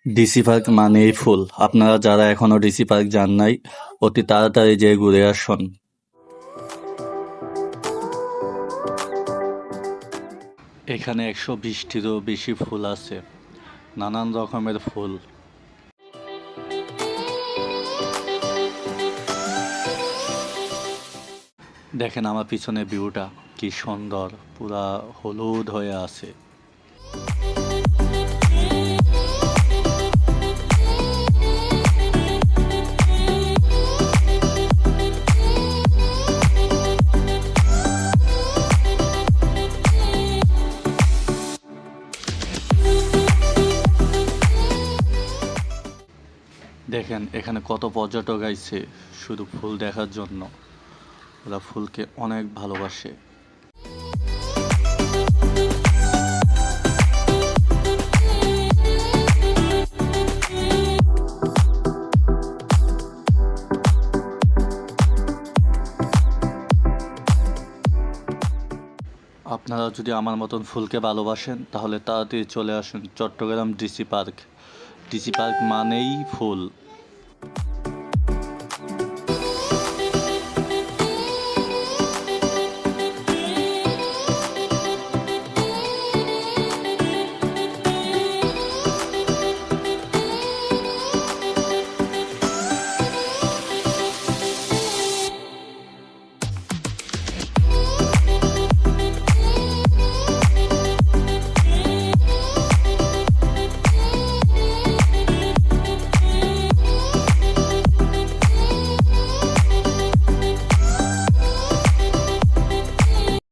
DC park মানেই ফুল। আপনারা যারা এখনো ডিসি পার্ক যান নাই, অতি তাড়াতাড়ি যেয়ে ঘুরে আসুন। এখানে 120টিরও বেশি ফুল আছে, নানান রকমের ফুল। দেখেন আমার পিছনে ভিউটা কি সুন্দর, পুরা হলুদ হয়ে আছে। দেখেন এখানে কত পর্যটক আইছে শুধু ফুল দেখার জন্য। ওরা ফুলকে অনেক ভালোবাসে। আপনারা যদি আমার মতন ফুলকে ভালোবাসেন তাহলে তাড়াতাড়ি চলে আসুন Chittagong DC park. DC park মানেই ফুল।